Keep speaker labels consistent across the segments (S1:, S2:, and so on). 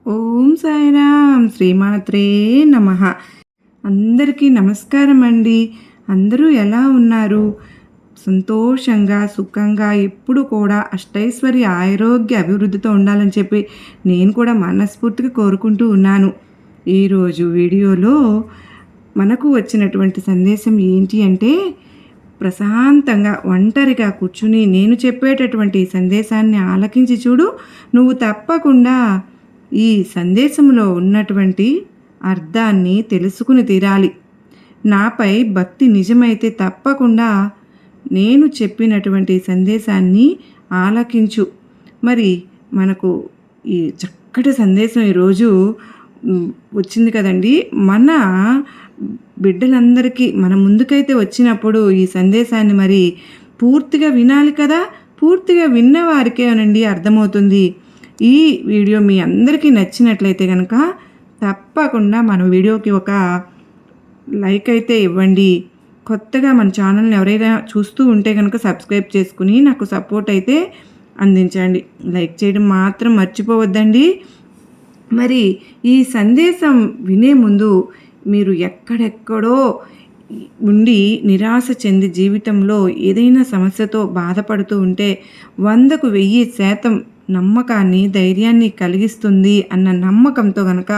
S1: ఓం సాయిరామ్ శ్రీమాత్రే నమః. అందరికీ నమస్కారం అండి. అందరూ ఎలా ఉన్నారు? సంతోషంగా సుఖంగా ఎప్పుడు కూడా అష్టైశ్వర్య ఆరోగ్య అభివృద్ధితో ఉండాలని చెప్పి నేను కూడా మనస్ఫూర్తిగా కోరుకుంటూ ఉన్నాను. ఈరోజు వీడియోలో మనకు వచ్చినటువంటి సందేశం ఏంటి అంటే, ప్రశాంతంగా ఒంటరిగా కూర్చుని నేను చెప్పేటటువంటి సందేశాన్ని ఆలకించి చూడు. నువ్వు తప్పకుండా ఈ సందేశంలో ఉన్నటువంటి అర్థాన్ని తెలుసుకుని తీరాలి. నాపై భక్తి నిజమైతే తప్పకుండా నేను చెప్పినటువంటి సందేశాన్ని ఆలకించు. మరి మనకు ఈ చక్కటి సందేశం ఈరోజు వచ్చింది కదండి. మన బిడ్డలందరికీ మన ముందుకైతే వచ్చినప్పుడు ఈ సందేశాన్ని మరి పూర్తిగా వినాలి కదా. పూర్తిగా విన్న వారికేనండి అర్థమవుతుంది. ఈ వీడియో మీ అందరికీ నచ్చినట్లయితే కనుక తప్పకుండా మన వీడియోకి ఒక లైక్ అయితే ఇవ్వండి. కొత్తగా మన ఛానల్ని ఎవరైనా చూస్తూ ఉంటే కనుక సబ్స్క్రైబ్ చేసుకుని నాకు సపోర్ట్ అయితే అందించండి. లైక్ చేయడం మాత్రం మర్చిపోవద్దండి. మరి ఈ సందేశం వినే ముందు మీరు ఎక్కడెక్కడో ఉండి నిరాశ చెంది జీవితంలో ఏదైనా సమస్యతో బాధపడుతూ ఉంటే 100కు 1000% నమ్మకాన్ని ధైర్యాన్ని కలిగిస్తుంది అన్న నమ్మకంతో కనుక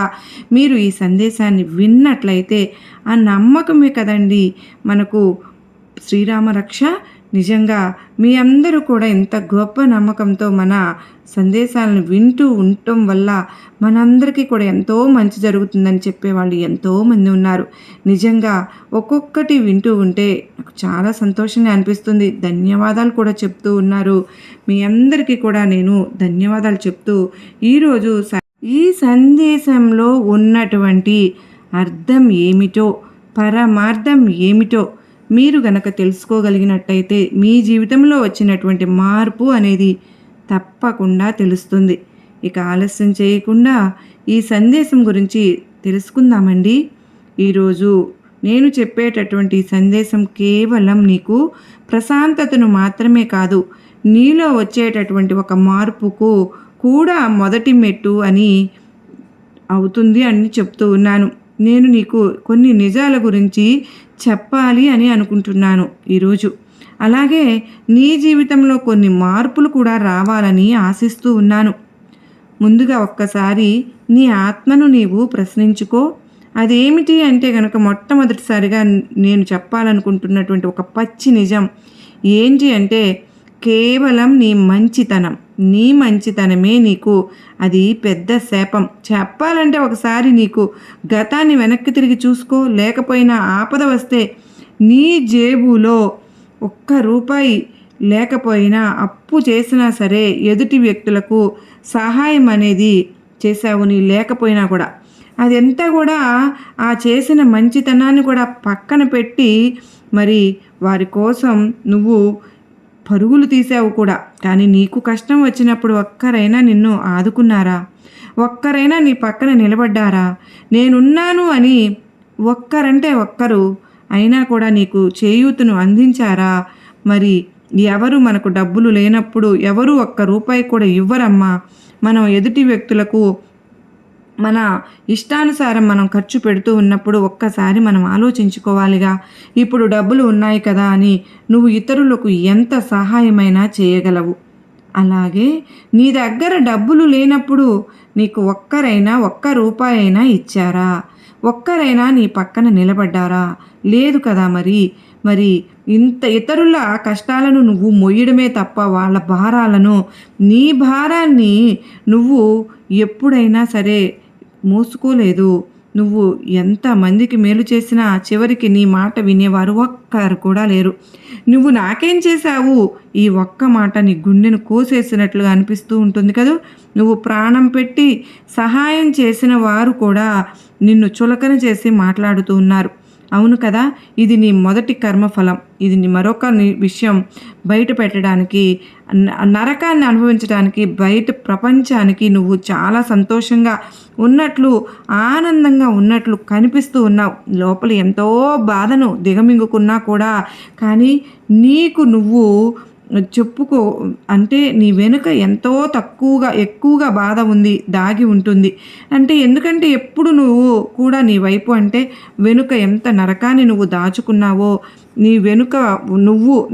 S1: మీరు ఈ సందేశాన్ని విన్నట్లయితే ఆ నమ్మకమే కదండి మనకు శ్రీరామ రక్ష. నిజంగా మీ అందరూ కూడా ఇంత గొప్ప నమ్మకంతో మన సందేశాలను వింటూ ఉండటం వల్ల మనందరికీ కూడా ఎంతో మంచి జరుగుతుందని చెప్పేవాళ్ళు ఎంతోమంది ఉన్నారు. నిజంగా ఒక్కొక్కటి వింటూ ఉంటే నాకు చాలా సంతోషంగా అనిపిస్తుంది. ధన్యవాదాలు కూడా చెప్తూ ఉన్నారు. మీ అందరికీ కూడా నేను ధన్యవాదాలు చెప్తూ ఈరోజు ఈ సందేశంలో ఉన్నటువంటి అర్థం ఏమిటో, పరమార్థం ఏమిటో మీరు గనక తెలుసుకోగలిగినట్టయితే మీ జీవితంలో వచ్చినటువంటి మార్పు అనేది తప్పకుండా తెలుస్తుంది. ఇక ఆలస్యం చేయకుండా ఈ సందేశం గురించి తెలుసుకుందామండి. ఈరోజు నేను చెప్పేటటువంటి సందేశం కేవలం నీకు ప్రశాంతతను మాత్రమే కాదు, నీలో వచ్చేటటువంటి ఒక మార్పుకు కూడా మొదటి మెట్టు అని అవుతుంది అని చెప్తూ ఉన్నాను. నేను నీకు కొన్ని నిజాల గురించి చెప్పాలి అని అనుకుంటున్నాను ఈరోజు. అలాగే నీ జీవితంలో కొన్ని మార్పులు కూడా రావాలని ఆశిస్తూ ఉన్నాను. ముందుగా ఒక్కసారి నీ ఆత్మను నీవు ప్రశ్నించుకో. అదేమిటి అంటే కనుక మొట్టమొదటిసారిగా నేను చెప్పాలనుకుంటున్నటువంటి ఒక పచ్చి నిజం ఏంటి అంటే, కేవలం నీ మంచితనమే నీకు అది పెద్ద శాపం. చెప్పాలంటే ఒకసారి నీకు గతాన్ని వెనక్కి తిరిగి చూసుకో. లేకపోయినా ఆపద వస్తే నీ జేబులో ₹1 లేకపోయినా అప్పు చేసినా సరే ఎదుటి వ్యక్తులకు సహాయం అనేది చేసావు. నీ లేకపోయినా కూడా అదంతా కూడా ఆ చేసిన మంచితనాన్ని కూడా పక్కన పెట్టి మరి వారి కోసం నువ్వు పరుగులు తీసావు కూడా. కానీ నీకు కష్టం వచ్చినప్పుడు ఒక్కరైనా నిన్ను ఆదుకున్నారా? ఒక్కరైనా నీ పక్కన నిలబడ్డారా? నేనున్నాను అని ఒక్కరంటే ఒక్కరు అయినా కూడా నీకు చేయూతను అందించారా? మరి ఎవరు మనకు డబ్బులు లేనప్పుడు ఎవరు ₹1 కూడా ఇవ్వరమ్మా. మనం ఎదుటి వ్యక్తులకు మన ఇష్టానుసారం మనం ఖర్చు పెడుతూ ఉన్నప్పుడు ఒక్కసారి మనం ఆలోచించుకోవాలిగా. ఇప్పుడు డబ్బులు ఉన్నాయి కదా అని నువ్వు ఇతరులకు ఎంత సహాయమైనా చేయగలవు. అలాగే నీ దగ్గర డబ్బులు లేనప్పుడు నీకు ఒక్కరైనా ₹1 అయినా ఇచ్చారా? ఒక్కరైనా నీ పక్కన నిలబడ్డారా? లేదు కదా. మరి ఇంత ఇతరుల కష్టాలను నువ్వు మొయ్యడమే తప్ప వాళ్ళ భారాలను, నీ భారాన్ని నువ్వు ఎప్పుడైనా సరే మోసుకోలేదు. నువ్వు ఎంతమందికి మేలు చేసినా చివరికి నీ మాట వినేవారు ఒక్కరు కూడా లేరు. నువ్వు నాకేం చేశావు, ఈ ఒక్క మాట నీ గుండెను కోసేసినట్లుగా అనిపిస్తూ ఉంటుంది కదా. నువ్వు ప్రాణం పెట్టి సహాయం చేసిన వారు కూడా నిన్ను చులకన చేసి మాట్లాడుతూ ఉన్నారు. అవును కదా. ఇది నీ మొదటి కర్మఫలం. ఇది నీ మరొక విషయం బయట పెట్టడానికి, నరకాన్ని అనుభవించడానికి, బయట ప్రపంచానికి నువ్వు చాలా సంతోషంగా ఉన్నట్లు, ఆనందంగా ఉన్నట్లు కనిపిస్తూ ఉన్నావు. లోపల ఎంతో బాధను దిగమింగుకున్నా కూడా కానీ నీకు నువ్వు చెప్పుకో. అంటే నీ వెనుక ఎంతో ఎక్కువగా బాధ ఉంది, దాగి ఉంటుంది. ఎందుకంటే ఎప్పుడు నువ్వు కూడా నీ వైపు అంటే వెనుక ఎంత నరకాన్ని నువ్వు దాచుకున్నావో, నీ వెనుక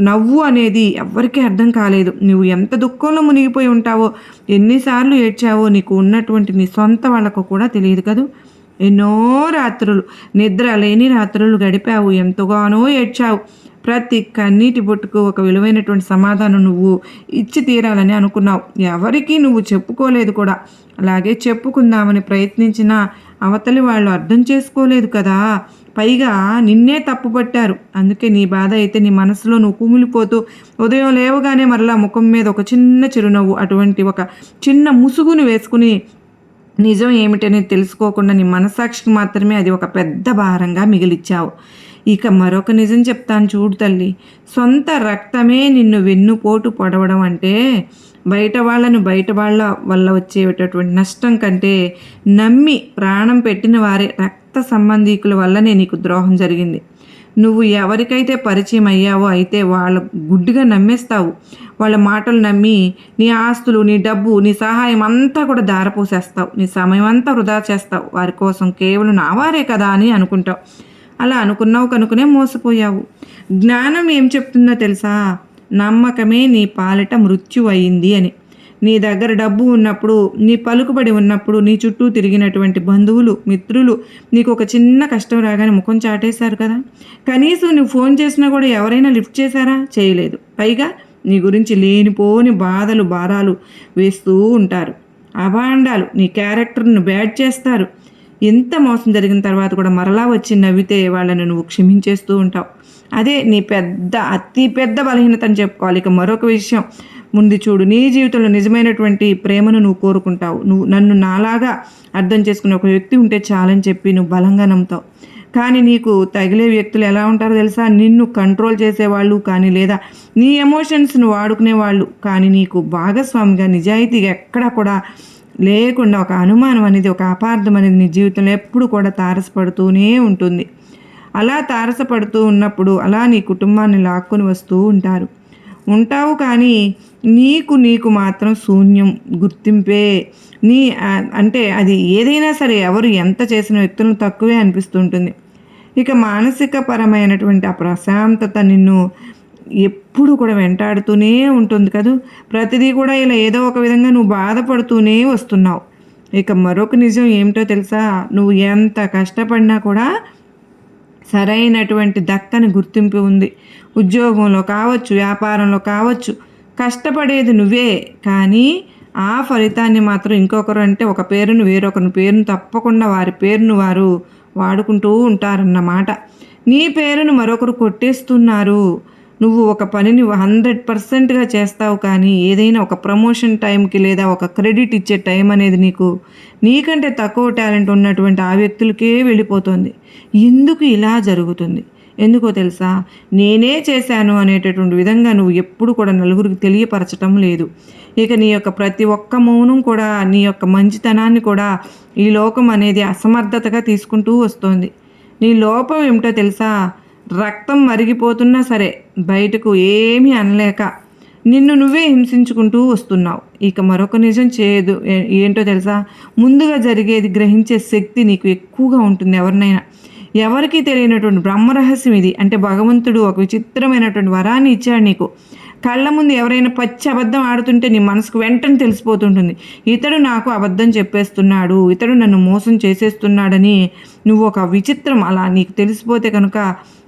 S1: నవ్వు అనేది ఎవ్వరికీ అర్థం కాలేదు. నువ్వు ఎంత దుఃఖంలో మునిగిపోయి ఉంటావో, ఎన్నిసార్లు ఏడ్చావో నీకు ఉన్నటువంటి నీ సొంత వాళ్ళకు కూడా తెలియదు కదూ. ఎన్నో రాత్రులు, నిద్ర లేని రాత్రులు గడిపావు, ఎంతగానో ఏడ్చావు. ప్రతి కన్నీటి బొట్టుకు ఒక విలువైనటువంటి సమాధానం నువ్వు ఇచ్చి తీరాలని అనుకున్నావు. ఎవరికీ నువ్వు చెప్పుకోలేదు కూడా. అలాగే చెప్పుకుందామని ప్రయత్నించినా అవతలి వాళ్ళు అర్థం చేసుకోలేదు కదా. పైగా నిన్నే తప్పుపట్టారు. అందుకే నీ బాధ అయితే నీ మనసులో నువ్వు కుమిలిపోతూ ఉదయం లేవగానే మరలా ముఖం మీద ఒక చిన్న చిరునవ్వు, అటువంటి ఒక చిన్న ముసుగును వేసుకుని నిజం ఏమిటనేది తెలుసుకోకుండా నీ మనస్సాక్షికి మాత్రమే అది ఒక పెద్ద భారంగా మిగిలిచ్చావు. ఇక మరొక నిజం చెప్తాను చూడు తల్లి. సొంత రక్తమే నిన్ను వెన్నుపోటు పొడవడం అంటే బయట వాళ్ళ వల్ల వచ్చేటటువంటి నష్టం కంటే నమ్మి ప్రాణం పెట్టిన వారే రక్త సంబంధీకుల వల్లనే నీకు ద్రోహం జరిగింది. నువ్వు ఎవరికైతే పరిచయం అయ్యావో అయితే వాళ్ళ గుడ్డిగా నమ్మేస్తావు. వాళ్ళ మాటలు నమ్మి నీ ఆస్తులు, నీ డబ్బు, నీ సహాయం అంతా కూడా దారపోసేస్తావు. నీ సమయం అంతా వృధా చేస్తావు. వారి కోసం కేవలం నా వారే కదా అని అనుకుంటావు. అలా అనుకున్నావు కనుకనే మోసపోయావు. జ్ఞానం ఏం చెప్తుందో తెలుసా? నమ్మకమే నీ పాలిట మృత్యు అయింది అని. నీ దగ్గర డబ్బు ఉన్నప్పుడు, నీ పలుకుబడి ఉన్నప్పుడు, నీ చుట్టూ తిరిగినటువంటి బంధువులు, మిత్రులు నీకు ఒక చిన్న కష్టం రాగానే ముఖం చాటేశారు కదా. కనీసం నువ్వు ఫోన్ చేసినా కూడా ఎవరైనా లిఫ్ట్ చేశారా? చేయలేదు. పైగా నీ గురించి లేనిపోని భారాలు వేస్తూ ఉంటారు. అభాండాలు నీ క్యారెక్టర్ను బ్యాడ్ చేస్తారు. ఎంత మోసం జరిగిన తర్వాత కూడా మరలా వచ్చి నవ్వితే వాళ్ళని నువ్వు క్షమించేస్తూ ఉంటావు. అదే నీ అతి పెద్ద బలహీనత అని చెప్పుకోవాలి. ఇక మరొక విషయం ముందు చూడు. నీ జీవితంలో నిజమైనటువంటి ప్రేమను నువ్వు కోరుకుంటావు. నువ్వు నన్ను నాలాగా అర్థం చేసుకునే ఒక వ్యక్తి ఉంటే చాలని చెప్పి నువ్వు బలంగా నమ్ముతావు. కానీ నీకు తగిలే వ్యక్తులు ఎలా ఉంటారో తెలుసా? నిన్ను కంట్రోల్ చేసేవాళ్ళు కానీ, లేదా నీ ఎమోషన్స్ను వాడుకునేవాళ్ళు కానీ, నీకు భాగస్వామిగా నిజాయితీగా ఎక్కడా కూడా లేకుండా ఒక అనుమానం అనేది, ఒక అపార్థం అనేది నీ జీవితంలో ఎప్పుడు కూడా తారసపడుతూనే ఉంటుంది. అలా తారసపడుతూ ఉన్నప్పుడు అలా నీ కుటుంబాన్ని లాక్కొని వస్తూ ఉంటావు కానీ నీకు మాత్రం శూన్యం, గుర్తింపే. అంటే అది ఏదైనా సరే, ఎవరు ఎంత చేసిన వ్యక్తులను తక్కువే అనిపిస్తుంటుంది. ఇక మానసిక పరమైనటువంటి ఆ ప్రశాంతత నిన్ను ఎప్పుడు కూడా వెంటాడుతూనే ఉంటుంది కదూ. ప్రతిదీ కూడా ఇలా ఏదో ఒక విధంగా నువ్వు బాధపడుతూనే వస్తున్నావు. ఇక మరొక నిజం ఏమిటో తెలుసా? నువ్వు ఎంత కష్టపడినా కూడా సరైనటువంటి దక్కని గుర్తింపు ఉంది. ఉద్యోగంలో కావచ్చు, వ్యాపారంలో కావచ్చు, కష్టపడేది నువ్వే కానీ ఆ ఫలితాన్ని మాత్రం ఇంకొకరు, అంటే ఒక పేరును వేరొకరి పేరును తప్పకుండా వారి పేరును వారు వాడుకుంటూ ఉంటారన్నమాట. నీ పేరును మరొకరు కొట్టేస్తున్నారు. నువ్వు ఒక పనిని 100%గా చేస్తావు కానీ ఏదైనా ఒక ప్రమోషన్ టైంకి లేదా ఒక క్రెడిట్ ఇచ్చే టైం అనేది నీకంటే తక్కువ టాలెంట్ ఉన్నటువంటి ఆ వ్యక్తులకే వెళ్ళిపోతుంది. ఎందుకు ఇలా జరుగుతుంది? ఎందుకో తెలుసా? నేనే చేశాను అనేటటువంటి విధంగా నువ్వు ఎప్పుడు కూడా నలుగురికి తెలియపరచటం లేదు. ఇక నీ యొక్క ప్రతి ఒక్క మౌనం కూడా, నీ యొక్క మంచితనాన్ని కూడా ఈ లోకం అనేది అసమర్థతగా తీసుకుంటూ వస్తుంది. నీ లోపం ఏమిటో తెలుసా? రక్తం మరిగిపోతున్నా సరే బయటకు ఏమీ అనలేక నిన్ను నువ్వే హింసించుకుంటూ వస్తున్నావు. ఇక మరొక నిజం ఏంటో తెలుసా? ముందుగా జరిగేది గ్రహించే శక్తి నీకు ఎక్కువగా ఉంటుంది. ఎవరికీ తెలియనటువంటి బ్రహ్మరహస్యం ఇది. అంటే భగవంతుడు ఒక విచిత్రమైనటువంటి వరాన్ని ఇచ్చాడు నీకు. కళ్ళ ముందు ఎవరైనా పచ్చి అబద్ధం ఆడుతుంటే నీ మనసుకు వెంటనే తెలిసిపోతుంటుంది. ఇతడు నాకు అబద్ధం చెప్పేస్తున్నాడు, ఇతడు నన్ను మోసం చేసేస్తున్నాడని నువ్వు ఒక విచిత్రం అలా నీకు తెలిసిపోతే కనుక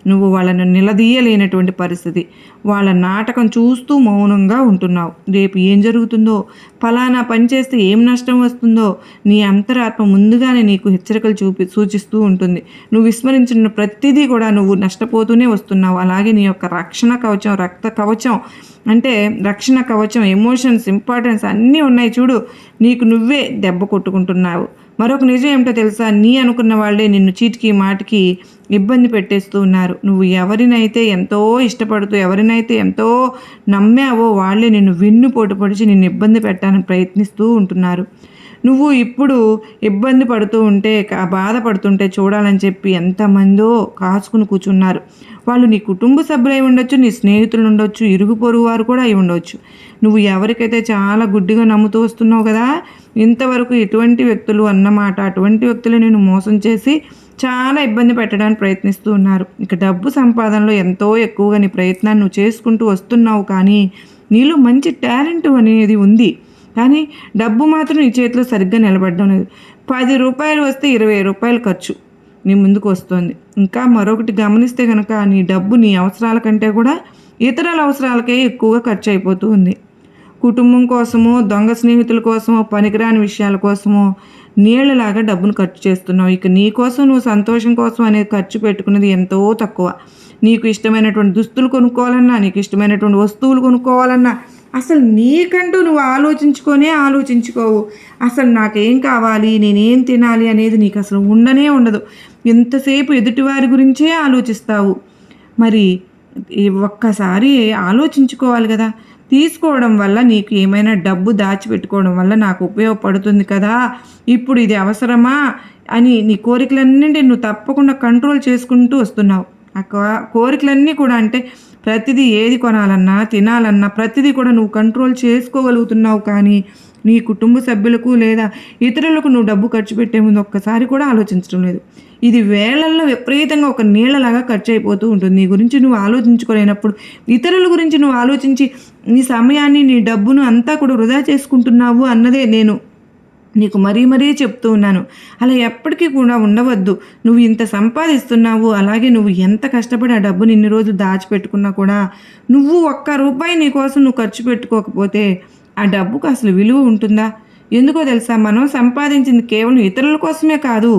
S1: నువ్వు వాళ్ళను నిలదీయలేనటువంటి పరిస్థితి. వాళ్ళ నాటకం చూస్తూ మౌనంగా ఉంటున్నావు. రేపు ఏం జరుగుతుందో, ఫలానా పని చేస్తే ఏం నష్టం వస్తుందో నీ అంతరాత్మ ముందుగానే నీకు హెచ్చరికలు సూచిస్తూ ఉంటుంది. నువ్వు విస్మరించిన ప్రతిదీ కూడా నువ్వు నష్టపోతూనే వస్తున్నావు. అలాగే నీ యొక్క రక్షణ కవచం, రక్త కవచం, అంటే రక్షణ కవచం, ఎమోషన్స్, ఇంపార్టెన్స్ అన్నీ ఉన్నాయి చూడు. నీకు నువ్వే దెబ్బ కొట్టుకుంటున్నావు. మరొక నిజం ఏమిటో తెలుసా? నీ అనుకున్న వాళ్ళే నిన్ను చీటికి మాటికి ఇబ్బంది పెట్టేస్తూ ఉన్నారు. నువ్వు ఎవరినైతే ఎంతో ఇష్టపడుతూ, ఎవరినైతే ఎంతో నమ్మావో వాళ్ళే నిన్ను వెన్నుపోటు పొడిచి నిన్ను ఇబ్బంది పెట్టడానికి ప్రయత్నిస్తూ ఉంటున్నారు. నువ్వు ఇప్పుడు ఇబ్బంది పడుతూ ఉంటే, బాధపడుతుంటే చూడాలని చెప్పి ఎంతమందో కాచుకుని కూర్చున్నారు. వాళ్ళు నీ కుటుంబ సభ్యులై ఉండొచ్చు, నీ స్నేహితులు ఉండొచ్చు, ఇరుగు పొరుగు వారు కూడా అయి ఉండొచ్చు. నువ్వు ఎవరికైతే చాలా గుడ్డిగా నమ్ముతూ వస్తున్నావు కదా, ఇంతవరకు ఎటువంటి వ్యక్తులు అన్నమాట, అటువంటి వ్యక్తులు నేను మోసం చేసి చాలా ఇబ్బంది పెట్టడానికి ప్రయత్నిస్తూ ఉన్నారు. ఇక డబ్బు సంపాదనలో ఎంతో ఎక్కువగా నీ ప్రయత్నాన్ని నువ్వు చేసుకుంటూ వస్తున్నావు, కానీ నీలో మంచి టాలెంట్ అనేది ఉంది. కానీ డబ్బు మాత్రం నీ చేతిలో సరిగ్గా నిలబడడం లేదు. 10 రూపాయలు వస్తే 20 రూపాయలు ఖర్చు నీ ముందుకు వస్తుంది. ఇంకా మరొకటి గమనిస్తే కనుక నీ డబ్బు నీ అవసరాల కంటే కూడా ఇతరుల అవసరాలకే ఎక్కువగా ఖర్చు అయిపోతూ ఉంది. కుటుంబం కోసమో, దొంగ స్నేహితుల కోసమో, పనికిరాని విషయాల కోసమో నీళ్ళలాగా డబ్బును ఖర్చు చేస్తున్నావు. ఇక నీ కోసం, నువ్వు సంతోషం కోసం అనేది ఖర్చు పెట్టుకున్నది ఎంతో తక్కువ. నీకు ఇష్టమైనటువంటి దుస్తులు కొనుక్కోవాలన్నా, నీకు ఇష్టమైనటువంటి వస్తువులు కొనుక్కోవాలన్నా అసలు నీకంటూ నువ్వు ఆలోచించుకోవు. అసలు నాకేం కావాలి, నేనేం తినాలి అనేది నీకు అసలు ఉండనే ఉండదు. ఎంతసేపు ఎదుటివారి గురించే ఆలోచిస్తావు. మరి ఒక్కసారి ఆలోచించుకోవాలి కదా. తీసుకోవడం వల్ల నీకు ఏమైనా డబ్బు దాచిపెట్టుకోవడం వల్ల నాకు ఉపయోగపడుతుంది కదా, ఇప్పుడు ఇది అవసరమా అని నీ కోరికలన్నింటినీ నువ్వు తప్పకుండా కంట్రోల్ చేసుకుంటూ వస్తున్నావు. ఆ కోరికలన్నీ కూడా అంటే ప్రతిదీ ఏది కొనాలన్నా, తినాలన్నా ప్రతిదీ కూడా నువ్వు కంట్రోల్ చేసుకోగలుగుతున్నావు. కానీ నీ కుటుంబ సభ్యులకు లేదా ఇతరులకు నువ్వు డబ్బు ఖర్చు పెట్టే ముందు ఒక్కసారి కూడా ఆలోచించడం లేదు. ఇది వేళల్లో విపరీతంగా ఒక నీళ్ళలాగా ఖర్చు అయిపోతూ ఉంటుంది. నీ గురించి నువ్వు ఆలోచించుకోలేనప్పుడు ఇతరుల గురించి నువ్వు ఆలోచించి నీ సమయాన్ని, నీ డబ్బును అంతా కూడా వృధా చేసుకుంటున్నావు అన్నదే నేను నీకు మరీ చెప్తూ ఉన్నాను. అలా ఎప్పటికీ కూడా ఉండవద్దు. నువ్వు ఇంత సంపాదిస్తున్నావు, అలాగే నువ్వు ఎంత కష్టపడి ఆ డబ్బుని ఇన్ని రోజులు దాచిపెట్టుకున్నా కూడా నువ్వు ₹1 నీకోసం నువ్వు ఖర్చు పెట్టుకోకపోతే ఆ డబ్బుకు అసలు విలువ ఉంటుందా? ఎందుకో తెలుసా, మనం సంపాదించింది కేవలం ఇతరుల కోసమే కాదు,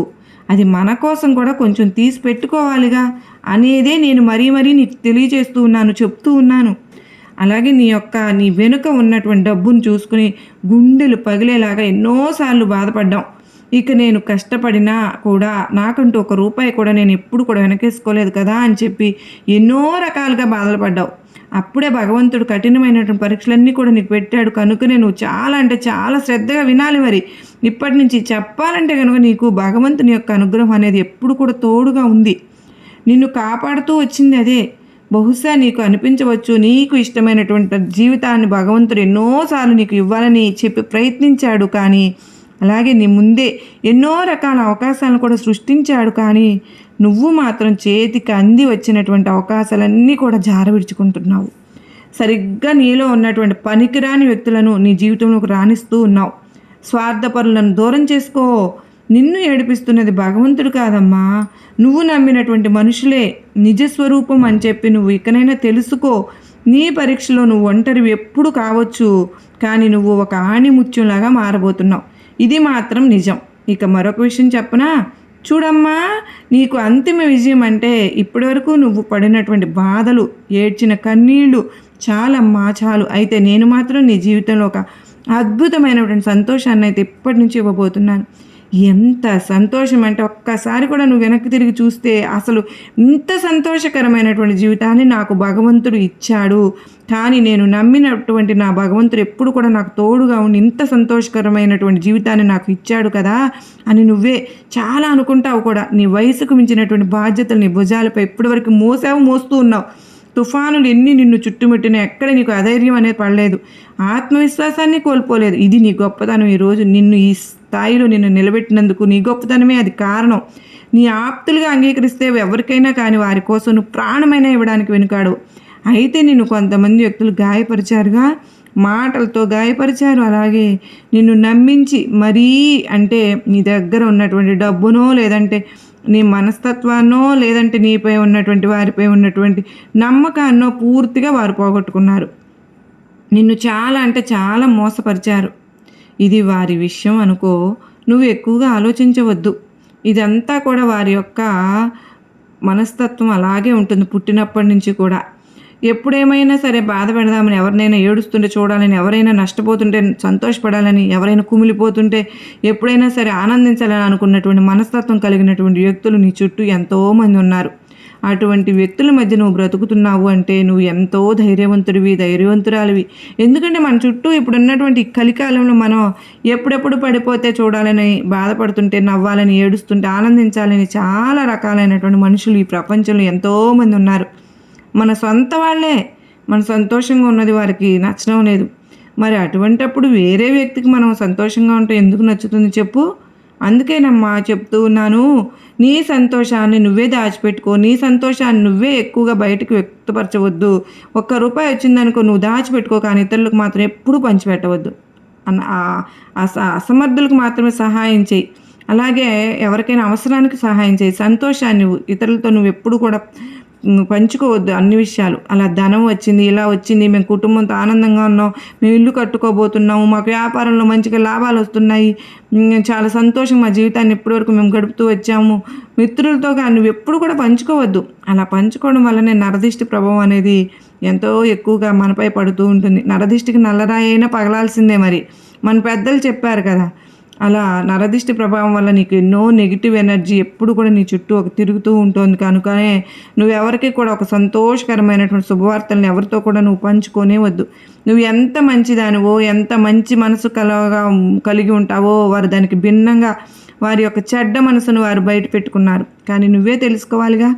S1: అది మన కోసం కూడా కొంచెం తీసి పెట్టుకోవాలిగా అనేదే నేను మరీ నీకు తెలియజేస్తూ ఉన్నాను, చెప్తూ ఉన్నాను. అలాగే నీ వెనుక ఉన్నటువంటి డబ్బును చూసుకుని గుండెలు పగిలేలాగా ఎన్నోసార్లు బాధపడ్డాం. ఇక నేను కష్టపడినా కూడా నాకంటూ ₹1 కూడా నేను ఎప్పుడు కూడా వెనకేసుకోలేదు కదా అని చెప్పి ఎన్నో రకాలుగా బాధలు పడ్డావు. అప్పుడే భగవంతుడు కఠినమైనటువంటి పరీక్షలన్నీ కూడా నీకు పెట్టాడు కనుకనే నువ్వు చాలా అంటే చాలా శ్రద్ధగా వినాలి. మరి ఇప్పటి నుంచి చెప్పాలంటే కనుక నీకు భగవంతుని యొక్క అనుగ్రహం అనేది ఎప్పుడు కూడా తోడుగా ఉంది. నిన్ను కాపాడుతూ వచ్చింది అదే. బహుశా నీకు అనిపించవచ్చు, నీకు ఇష్టమైనటువంటి జీవితాన్ని భగవంతుడు ఎన్నోసార్లు నీకు ఇవ్వాలని చెప్పి ప్రయత్నించాడు, కానీ అలాగే నీ ముందే ఎన్నో రకాల అవకాశాలను కూడా సృష్టించాడు. కానీ నువ్వు మాత్రం చేతికి అంది వచ్చినటువంటి అవకాశాలన్నీ కూడా జారవిడుచుకుంటున్నావు. సరిగ్గా నీలో ఉన్నటువంటి పనికిరాని వ్యక్తులను నీ జీవితంలోకి రాణిస్తూ ఉన్నావు. స్వార్థపరులను దూరం చేసుకో. నిన్ను ఏడిపిస్తున్నది భగవంతుడు కాదమ్మా, నువ్వు నమ్మినటువంటి మనుషులే. నిజస్వరూపం అని చెప్పి నువ్వు ఇకనైనా తెలుసుకో. నీ పరీక్షలో నువ్వు ఒంటరివి ఎప్పుడు కావచ్చు, కానీ నువ్వు ఒక ఆణిముత్యంలాగా మారబోతున్నావు. ఇది మాత్రం నిజం. ఇక మరొక విషయం చెప్పనా, చూడమ్మా, నీకు అంతిమ విజయం అంటే ఇప్పటివరకు నువ్వు పడినటువంటి బాధలు, ఏడ్చిన కన్నీళ్ళు చాలమ్మా, చాలు. అయితే నేను మాత్రం నీ జీవితంలో ఒక అద్భుతమైనటువంటి సంతోషాన్ని అయితే ఇప్పటి నుంచి ఇవ్వబోతున్నాను. ఎంత సంతోషం అంటే ఒక్కసారి కూడా నువ్వు వెనక్కి తిరిగి చూస్తే అసలు ఇంత సంతోషకరమైనటువంటి జీవితాన్ని నాకు భగవంతుడు ఇచ్చాడు. కానీ నేను నమ్మినటువంటి నా భగవంతుడు ఎప్పుడు కూడా నాకు తోడుగా ఉండి ఇంత సంతోషకరమైనటువంటి జీవితాన్ని నాకు ఇచ్చాడు కదా అని నువ్వే చాలా అనుకుంటావు కూడా. నీ వయసుకు మించినటువంటి బాధ్యతలు నీ భుజాలపై ఇప్పటివరకు మోస్తూ ఉన్నావు. తుఫానులు ఎన్ని నిన్ను చుట్టుముట్టినా ఎక్కడ నీకు అధైర్యం అనేది పడలేదు, ఆత్మవిశ్వాసాన్ని కోల్పోలేదు. ఇది నీ గొప్పతనం. ఈరోజు నిన్ను ఈ స్థాయిలో నిన్ను నిలబెట్టినందుకు నీ గొప్పతనమే అది కారణం. నీ ఆప్తులుగా అంగీకరిస్తే ఎవరికైనా కానీ వారి కోసం నువ్వు ప్రాణమైనా ఇవ్వడానికి వెనుకాడు. అయితే నిన్ను కొంతమంది వ్యక్తులు గాయపరిచారుగా, మాటలతో గాయపరిచారు. అలాగే నిన్ను నమ్మించి మరీ అంటే నీ దగ్గర ఉన్నటువంటి డబ్బునో, లేదంటే నీ మనస్తత్వాన్నో, లేదంటే నీపై ఉన్నటువంటి వారిపై ఉన్నటువంటి నమ్మకాన్నో పూర్తిగా వారు పోగొట్టుకున్నారు. నిన్ను చాలా అంటే చాలా మోసపరిచారు. ఇది వారి విషయం అనుకో, నువ్వు ఎక్కువగా ఆలోచించవద్దు. ఇదంతా కూడా వారి యొక్క మనస్తత్వం అలాగే ఉంటుంది పుట్టినప్పటి నుంచి కూడా. ఎప్పుడేమైనా సరే బాధ పెడదామని, ఎవరినైనా ఏడుస్తుంటే చూడాలని, ఎవరైనా నష్టపోతుంటే సంతోషపడాలని, ఎవరైనా కుమిలిపోతుంటే ఎప్పుడైనా సరే ఆనందించాలని అనుకున్నటువంటి మనస్తత్వం కలిగినటువంటి వ్యక్తులు నీ చుట్టూ ఎంతోమంది ఉన్నారు. అటువంటి వ్యక్తుల మధ్య నువ్వు బ్రతుకుతున్నావు అంటే నువ్వు ఎంతో ధైర్యవంతురాలివి. ఎందుకంటే మన చుట్టూ ఇప్పుడున్నటువంటి కలికాలంలో మనం ఎప్పుడెప్పుడు పడిపోతే చూడాలని బాధపడుతుంటే, నవ్వాలని, ఏడుస్తుంటే, ఆనందించాలని చాలా రకాలైనటువంటి మనుషులు ఈ ప్రపంచంలో ఎంతోమంది ఉన్నారు. మన సొంత వాళ్ళే మన సంతోషంగా ఉన్నది వారికి నచ్చడం లేదు. మరి అటువంటప్పుడు వేరే వ్యక్తికి మనం సంతోషంగా ఉంటే ఎందుకు నచ్చుతుంది చెప్పు? అందుకేనమ్మా చెప్తూ ఉన్నాను, నీ సంతోషాన్ని నువ్వే దాచిపెట్టుకో. నీ సంతోషాన్ని నువ్వే ఎక్కువగా బయటకు వ్యక్తపరచవద్దు. ₹1 వచ్చిందనుకో నువ్వు దాచిపెట్టుకో, కానీ ఇతరులకు మాత్రం ఎప్పుడూ పంచిపెట్టవద్దు. అసమర్థులకు మాత్రమే సహాయం చేయి. అలాగే ఎవరికైనా అవసరానికి సహాయం చేయి. సంతోషాన్ని ఇతరులతో నువ్వు ఎప్పుడు కూడా పంచుకోవద్దు అన్ని విషయాలు. అలా ధనం వచ్చింది, ఇలా వచ్చింది, మేము కుటుంబంతో ఆనందంగా ఉన్నాం, మేము ఇల్లు కట్టుకోబోతున్నాము, మాకు వ్యాపారంలో మంచిగా లాభాలు వస్తున్నాయి, చాలా సంతోషం, మా జీవితాన్ని ఇప్పటివరకు మేము గడుపుతూ వచ్చాము, మిత్రులతో కానీ నువ్వు ఎప్పుడు కూడా పంచుకోవద్దు. అలా పంచుకోవడం వల్లనే నరదిష్టి ప్రభావం అనేది ఎంతో ఎక్కువగా మనపై పడుతూ ఉంటుంది. నరదిష్టికి నల్లరాయి అయినా పగలాల్సిందే. మరి మన పెద్దలు చెప్పారు కదా, అలా నరదిష్టి ప్రభావం వల్ల నీకు ఎన్నో నెగిటివ్ ఎనర్జీ ఎప్పుడు కూడా నీ చుట్టూ తిరుగుతూ ఉంటుంది. కనుకనే నువ్వెవరికి కూడా ఒక సంతోషకరమైనటువంటి శుభవార్తలను ఎవరితో కూడా నువ్వు పంచుకోనే వద్దు. నువ్వు ఎంత మంచిదానివో, ఎంత మంచి మనసు కలిగి ఉంటావో, వారు దానికి భిన్నంగా వారి యొక్క చెడ్డ మనసును వారు బయట పెట్టుకున్నారు. కానీ నువ్వే తెలుసుకోవాలిగా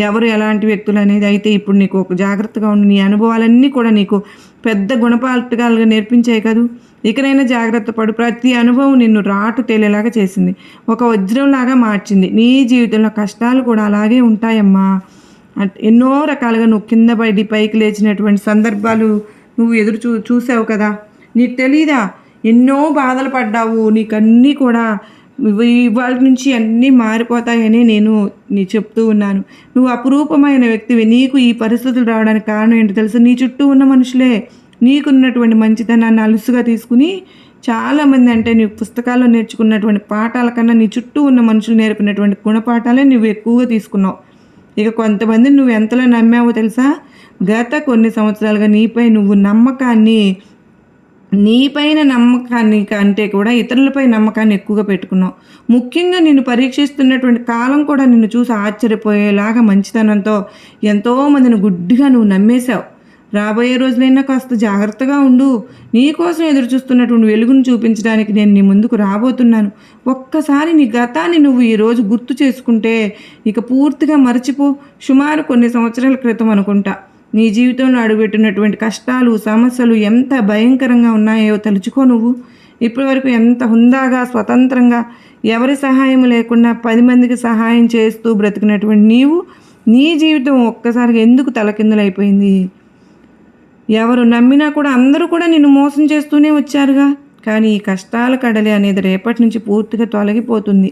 S1: ఎవరు ఎలాంటి వ్యక్తులు అనేది. అయితే ఇప్పుడు నీకు ఒక జాగ్రత్తగా ఉండి, నీ అనుభవాలన్నీ కూడా నీకు పెద్ద గుణపాఠాలుగా నేర్పించాయి కదూ. ఇకనైనా జాగ్రత్త పడు. ప్రతి అనుభవం నిన్ను రాటు తేలేలాగా చేసింది, ఒక వజ్రంలాగా మార్చింది. నీ జీవితంలో కష్టాలు కూడా అలాగే ఉంటాయమ్మా. ఎన్నో రకాలుగా నువ్వు కింద పడి పైకి లేచినటువంటి సందర్భాలు నువ్వు చూసావు కదా. నీకు తెలీదా ఎన్నో బాధలు పడ్డావు. నీకన్నీ కూడా ఇవాళ నుంచి అన్నీ మారిపోతాయని నేను చెప్తూ ఉన్నాను. నువ్వు అపురూపమైన వ్యక్తివి. నీకు ఈ పరిస్థితులు రావడానికి కారణం ఏంటో తెలుసు? నీ చుట్టూ ఉన్న మనుషులే నీకున్నటువంటి మంచితనాన్ని అలుసుగా తీసుకుని చాలామంది, అంటే నీ పుస్తకాల్లో నేర్చుకున్నటువంటి పాఠాల కన్నా నీ చుట్టూ ఉన్న మనుషులు నేర్పినటువంటి గుణపాఠాలే నువ్వు ఎక్కువగా తీసుకున్నావు. ఇక కొంతమందిని నువ్వు ఎంతలో నమ్మావో తెలుసా? గత కొన్ని సంవత్సరాలుగా నీపైన నమ్మకాన్ని కంటే కూడా ఇతరులపై నమ్మకాన్ని ఎక్కువగా పెట్టుకున్నావు. ముఖ్యంగా నిన్ను పరీక్షిస్తున్నటువంటి కాలం కూడా నిన్ను చూసి ఆశ్చర్యపోయేలాగా మంచితనంతో ఎంతోమందిని గుడ్డిగా నువ్వు నమ్మేశావు. రాబోయే రోజులైనా కాస్త జాగ్రత్తగా ఉండు. నీకోసం ఎదురు చూస్తున్నటువంటి వెలుగును చూపించడానికి నేను నీ ముందుకు రాబోతున్నాను. ఒక్కసారి నీ గతాన్ని నువ్వు ఈరోజు గుర్తు చేసుకుంటే ఇక పూర్తిగా మర్చిపో. సుమారు కొన్ని సంవత్సరాల క్రితం అనుకుంటా నీ జీవితంలో అడుగుపెట్టినటువంటి కష్టాలు, సమస్యలు ఎంత భయంకరంగా ఉన్నాయో తలుచుకో. నువ్వు ఇప్పటి వరకు ఎంత హుందాగా, స్వతంత్రంగా, ఎవరి సహాయం లేకుండా 10 మందికి సహాయం చేస్తూ బ్రతికినటువంటి నీ జీవితం ఒక్కసారిగా ఎందుకు తలకిందులైపోయింది? ఎవరు నమ్మినా కూడా అందరూ కూడా నిన్ను మోసం చేస్తూనే వచ్చారుగా. కానీ ఈ కష్టాల కడలి అనేది రేపటి నుంచి పూర్తిగా తొలగిపోతుంది.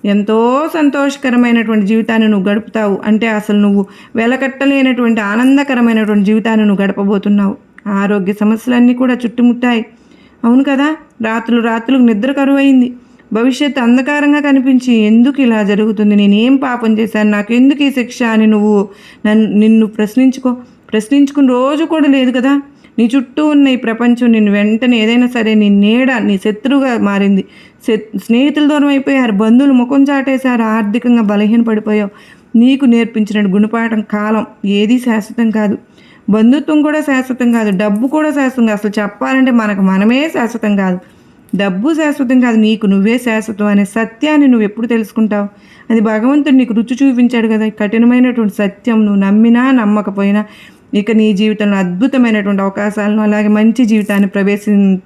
S1: ఎంతో సంతోషకరమైనటువంటి జీవితాన్ని నువ్వు గడుపుతావు. అంటే అసలు నువ్వు వెలకట్టలేనటువంటి ఆనందకరమైనటువంటి జీవితాన్ని నువ్వు గడపబోతున్నావు. ఆరోగ్య సమస్యలన్నీ కూడా చుట్టుముట్టాయి. అవును కదా, రాత్రులకు నిద్ర కరువైంది. భవిష్యత్తు అంధకారంగా కనిపించి ఎందుకు ఇలా జరుగుతుంది, నేనేం పాపం చేశాను, నాకు ఎందుకు ఈ శిక్ష అని నువ్వు నిన్ను ప్రశ్నించుకుని రోజు కూడా లేదు కదా. నీ చుట్టూ ఉన్న ఈ ప్రపంచం నిన్ను వెంటనే ఏదైనా సరే నీ నీడ, నీ శత్రువుగా మారింది. స్నేహితుల దూరం అయిపోయారు, బంధువులు ముఖం చాటేశారు, ఆర్థికంగా బలహీనపడిపోయావు. నీకు నేర్పించిన గుణపాఠం కాలం ఏదీ శాశ్వతం కాదు. బంధుత్వం కూడా శాశ్వతం కాదు, డబ్బు కూడా శాశ్వతం కాదు. అసలు చెప్పాలంటే మనమే శాశ్వతం కాదు. డబ్బు శాశ్వతం కాదు, నీకు నువ్వే శాశ్వతం అనే సత్యాన్ని నువ్వు ఎప్పుడు తెలుసుకుంటావు? అది భగవంతుడు నీకు రుచి చూపించాడు కదా. కఠినమైనటువంటి సత్యం నువ్వు నమ్మినా నమ్మకపోయినా ఇక నీ జీవితంలో అద్భుతమైనటువంటి అవకాశాలను, అలాగే మంచి జీవితాన్ని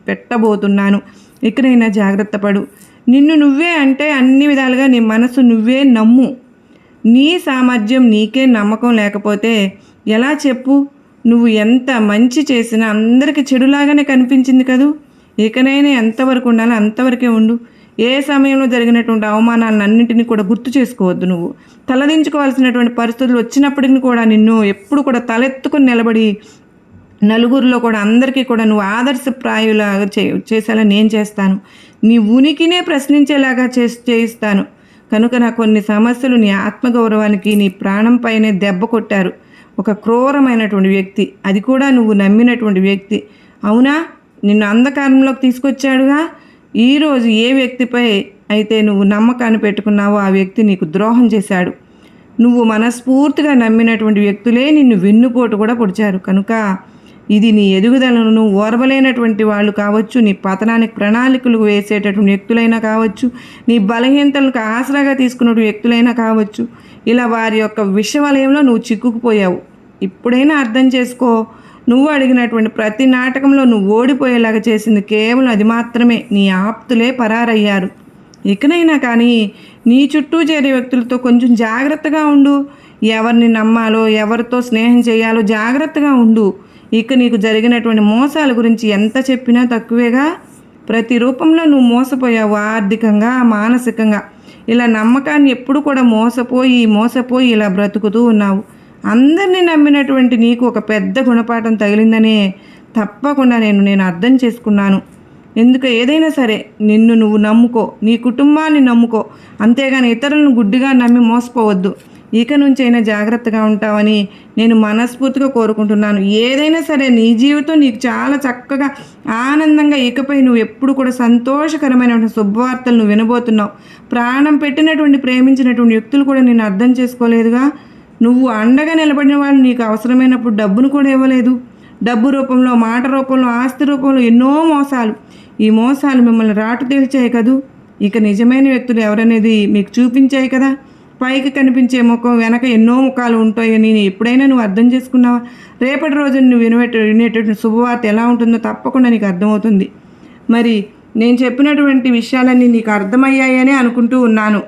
S1: పెట్టబోతున్నాను. ఇకనైనా జాగ్రత్త పడు. నిన్ను నువ్వే అంటే అన్ని విధాలుగా నీ మనసు నువ్వే నమ్ము. నీ సామర్థ్యం నీకే నమ్మకం లేకపోతే ఎలా చెప్పు? నువ్వు ఎంత మంచి చేసినా అందరికీ చెడులాగానే కనిపించింది కదూ. ఇకనైనా ఎంతవరకు ఉండాలో అంతవరకే ఉండు. ఏ సమయంలో జరిగినటువంటి అవమానాలను అన్నింటినీ కూడా గుర్తు చేసుకోవద్దు. నువ్వు తలదించుకోవాల్సినటువంటి పరిస్థితులు వచ్చినప్పటికీ కూడా నిన్ను ఎప్పుడు కూడా తలెత్తుకుని నిలబడి నలుగురిలో కూడా అందరికీ కూడా నువ్వు ఆదర్శప్రాయులాగా చేసేలా నేను చేస్తాను. నీ ఉనికినే ప్రశ్నించేలాగా చేయిస్తాను. కనుక నా కొన్ని సమస్యలు నీ ఆత్మగౌరవానికి, నీ ప్రాణంపైనే దెబ్బ కొట్టారు. ఒక క్రూరమైనటువంటి వ్యక్తి, అది కూడా నువ్వు నమ్మినటువంటి వ్యక్తి. అవునా, నిన్ను అంధకారంలోకి తీసుకొచ్చాడుగా. ఈరోజు ఏ వ్యక్తిపై అయితే నువ్వు నమ్మకాన్ని పెట్టుకున్నావో ఆ వ్యక్తి నీకు ద్రోహం చేశాడు. నువ్వు మనస్ఫూర్తిగా నమ్మినటువంటి వ్యక్తులే నిన్ను వెన్నుపోటు కూడా పొడిచారు. కనుక ఇది నీ ఎదుగుదలను ఓర్వలేనటువంటి వాళ్ళు కావచ్చు, నీ పతనానికి ప్రణాళికలు వేసేటటువంటి వ్యక్తులైనా కావచ్చు, నీ బలహీనతలకు ఆసరాగా తీసుకున్న వ్యక్తులైనా కావచ్చు. ఇలా వారి యొక్క విషవలయంలో నువ్వు చిక్కుకుపోయావు. ఇప్పుడైనా అర్థం చేసుకో, నువ్వు అడిగినటువంటి ప్రతి నాటకంలో నువ్వు ఓడిపోయేలాగా చేసింది కేవలం అది మాత్రమే. నీ ఆప్తులే పరారయ్యారు. ఇకనైనా కానీ నీ చుట్టూ చేరే వ్యక్తులతో కొంచెం జాగ్రత్తగా ఉండు. ఎవరిని నమ్మాలో, ఎవరితో స్నేహం చేయాలో జాగ్రత్తగా ఉండు. ఇక నీకు జరిగినటువంటి మోసాల గురించి ఎంత చెప్పినా తక్కువేగా. ప్రతి రూపంలో నువ్వు మోసపోయావు, ఆర్థికంగా, మానసికంగా. ఇలా నమ్మకాన్ని ఎప్పుడు కూడా మోసపోయి ఇలా బ్రతుకుతూ ఉన్నావు. అందరినీ నమ్మినటువంటి నీకు ఒక పెద్ద గుణపాఠం తగిలిందనే తప్పకుండా నేను అర్థం చేసుకున్నాను. ఎందుకు ఏదైనా సరే నిన్ను నువ్వు నమ్ముకో, నీ కుటుంబాన్ని నమ్ముకో, అంతేగాని ఇతరులను గుడ్డిగా నమ్మి మోసపోవద్దు. ఇక నుంచైనా జాగ్రత్తగా ఉంటావని నేను మనస్ఫూర్తిగా కోరుకుంటున్నాను. ఏదైనా సరే నీ జీవితం నీకు చాలా చక్కగా ఆనందంగా, ఇకపై నువ్వు ఎప్పుడు కూడా సంతోషకరమైనటువంటి శుభవార్తలు నువ్వు వినబోతున్నావు. ప్రాణం పెట్టినటువంటి ప్రేమించినటువంటి వ్యక్తులు కూడా నేను అర్థం చేసుకోలేదుగా. నువ్వు అండగా నిలబడిన వాళ్ళు నీకు అవసరమైనప్పుడు డబ్బును కూడా ఇవ్వలేదు. డబ్బు రూపంలో, మాట రూపంలో, ఆస్తి రూపంలో ఎన్నో మోసాలు. ఈ మోసాలు మిమ్మల్ని రాటు తేల్చాయి కదూ. ఇక నిజమైన వ్యక్తులు ఎవరనేది మీకు చూపించాయి కదా. పైకి కనిపించే ముఖం వెనక ఎన్నో ముఖాలు ఉంటాయని ఎప్పుడైనా నువ్వు అర్థం చేసుకున్నావా? రేపటి రోజు నువ్వు వినేటటువంటి శుభవార్త ఎలా ఉంటుందో తప్పకుండా నీకు అర్థమవుతుంది. మరి నేను చెప్పినటువంటి విషయాలన్నీ నీకు అర్థమయ్యాయని అనుకుంటూ ఉన్నాను.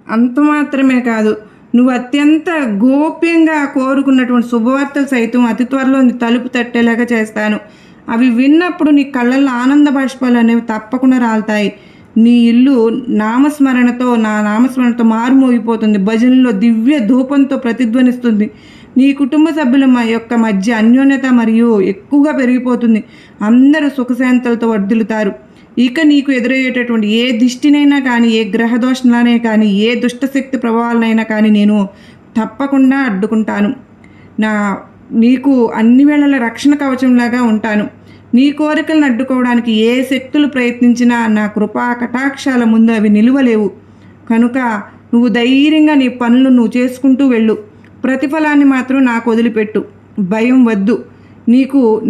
S1: అంత మాత్రమే కాదు, నువ్వు అత్యంత గోప్యంగా కోరుకున్నటువంటి శుభవార్తలు సైతం అతి త్వరలో నీ తలుపు తట్టేలాగా చేస్తాను. అవి విన్నప్పుడు నీ కళ్ళల్లో ఆనంద బాష్పాలు అనేవి తప్పకుండా రాలుతాయి. నీ ఇల్లు నా నామస్మరణతో మారుమోగిపోతుంది. భజనలో దివ్య ధూపంతో ప్రతిధ్వనిస్తుంది. నీ కుటుంబ సభ్యుల యొక్క మధ్య అన్యోన్యత మరియు ఎక్కువగా పెరిగిపోతుంది. అందరూ సుఖశాంతులతో వర్ధిల్లుతారు. ఇక నీకు ఎదురయ్యేటటువంటి ఏ దిష్టినైనా కానీ, ఏ గ్రహదోషాలనే కానీ, ఏ దుష్టశక్తి ప్రభావాలనైనా కానీ నేను తప్పకుండా అడ్డుకుంటాను. నీకు అన్ని వేళల రక్షణ కవచంలాగా ఉంటాను. నీ కోరికలను అడ్డుకోవడానికి ఏ శక్తులు ప్రయత్నించినా నా కృపా కటాక్షాల ముందు అవి నిలువలేవు. కనుక నువ్వు ధైర్యంగా నీ పనులు నువ్వు చేసుకుంటూ వెళ్ళు. ప్రతిఫలాన్ని మాత్రం నాకు వదిలిపెట్టు. భయం వద్దు.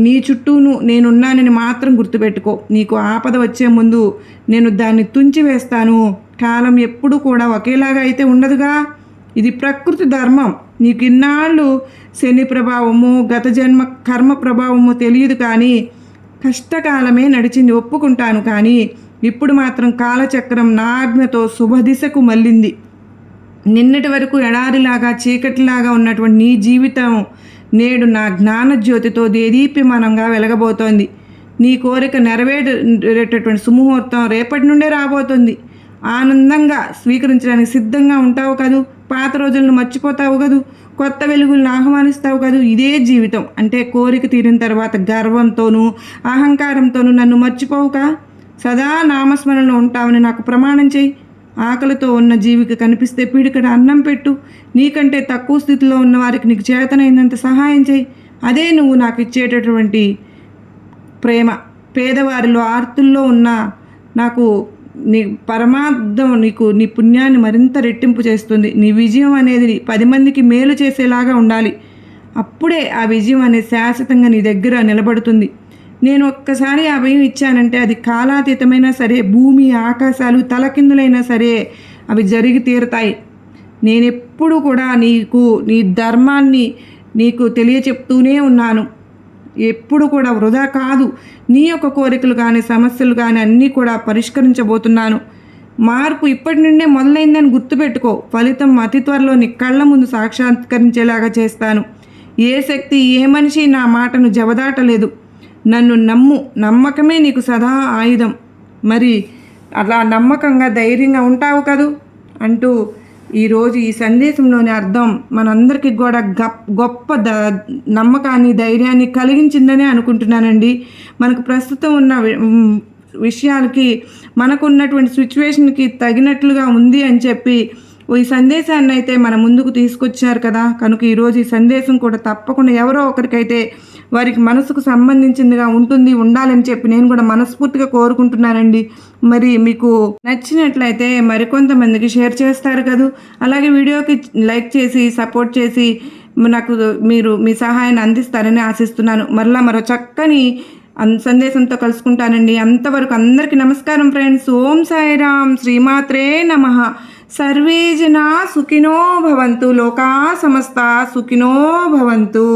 S1: నీ చుట్టూను నేనున్నానని మాత్రం గుర్తుపెట్టుకో. నీకు ఆపద వచ్చే ముందు నేను దాన్ని తుంచివేస్తాను. కాలం ఎప్పుడు కూడా ఒకేలాగా అయితే ఉండదుగా. ఇది ప్రకృతి ధర్మం. నీకు ఇన్నాళ్ళు శని ప్రభావము, గత జన్మ కర్మ ప్రభావము తెలియదు, కానీ కష్టకాలమే నడిచింది, ఒప్పుకుంటాను. కానీ ఇప్పుడు మాత్రం కాలచక్రం నా ఆజ్ఞతో శుభదిశకు మళ్ళింది. నిన్నటి వరకు ఎడారిలాగా చీకటిలాగా ఉన్నటువంటి నీ జీవితం నేడు నా జ్ఞానజ్యోతితో దేదీప్యమానంగా వెలగబోతోంది. నీ కోరిక నెరవేరేటటువంటి సుముహూర్తం రేపటి నుండే రాబోతుంది. ఆనందంగా స్వీకరించడానికి సిద్ధంగా ఉంటావు కదూ. పాత రోజులను మర్చిపోతావు కదూ. కొత్త వెలుగులను ఆహ్వానిస్తావు కదూ. ఇదే జీవితం అంటే కోరిక తీరిన తర్వాత గర్వంతోనూ అహంకారంతోనూ నన్ను మర్చిపోవుకా. సదా నామస్మరణలో ఉంటావని నాకు ప్రమాణం చేయి. ఆకలితో ఉన్న జీవికి కనిపిస్తే పీడికడ అన్నం పెట్టు. నీకంటే తక్కువ స్థితిలో ఉన్న వారికి నీకు చేతనైనంత సహాయం చేయి. అదే నువ్వు నాకు ఇచ్చేటటువంటి ప్రేమ. పేదవారిలో, ఆర్తుల్లో ఉన్న నాకు నీ పరమార్థం నీ పుణ్యాన్ని మరింత రెట్టింపు చేస్తుంది. నీ విజయం అనేది 10 మందికి మేలు చేసేలాగా ఉండాలి. అప్పుడే ఆ విజయం అనేది శాశ్వతంగా నీ దగ్గర నిలబడుతుంది. నేను ఒక్కసారి ఆ భయం ఇచ్చానంటే అది కాలాతీతమైనా సరే, భూమి ఆకాశాలు తలకిందులైనా సరే అవి జరిగి తీరుతాయి. నేనెప్పుడు కూడా నీ ధర్మాన్ని నీకు తెలియచెప్తూనే ఉన్నాను. ఎప్పుడు కూడా వృధా కాదు. నీ యొక్క కోరికలు కానీ, సమస్యలు కానీ అన్నీ కూడా పరిష్కరించబోతున్నాను. మార్పు ఇప్పటి నుండే మొదలైందని గుర్తుపెట్టుకో. ఫలితం అతి త్వరలో నీ కళ్ళ ముందు సాక్షాత్కరించేలాగా చేస్తాను. ఏ శక్తి, ఏ మనిషి నా మాటను జవదాటలేదు. నన్ను నమ్ము. నమ్మకమే నీకు సదా ఆయుధం. మరి అలా నమ్మకంగా ధైర్యంగా ఉంటావు కదూ అంటూ ఈరోజు ఈ సందేశంలోని అర్థం మనందరికీ కూడా గొప్ప నమ్మకాన్ని, ధైర్యాన్ని కలిగించిందని అనుకుంటున్నానండి. మనకు ప్రస్తుతం ఉన్న విషయాలకి, మనకున్నటువంటి సిచ్యువేషన్కి తగినట్లుగా ఉంది అని చెప్పి ఈ సందేశాన్ని అయితే మన ముందుకు తీసుకొచ్చారు కదా, కనుక ఈరోజు ఈ సందేశం కూడా తప్పకుండా ఎవరో ఒకరికైతే వారికి మనసుకు సంబంధించిందిగా ఉండాలని చెప్పి నేను కూడా మనస్ఫూర్తిగా కోరుకుంటున్నానండి. మరి మీకు నచ్చినట్లయితే మరికొంతమందికి షేర్ చేస్తారు కదా, అలాగే వీడియోకి లైక్ చేసి సపోర్ట్ చేసి నాకు మీరు మీ సహాయాన్ని అందిస్తారని ఆశిస్తున్నాను. మరో చక్కని సందేశంతో కలుసుకుంటానండి. అంతవరకు అందరికీ నమస్కారం ఫ్రెండ్స్. ఓం సాయిరామ్, శ్రీమాత్రే నమః. సర్వే జనా సుఖినో భవంతు, లోకా సమస్త సుఖినో భవంతు.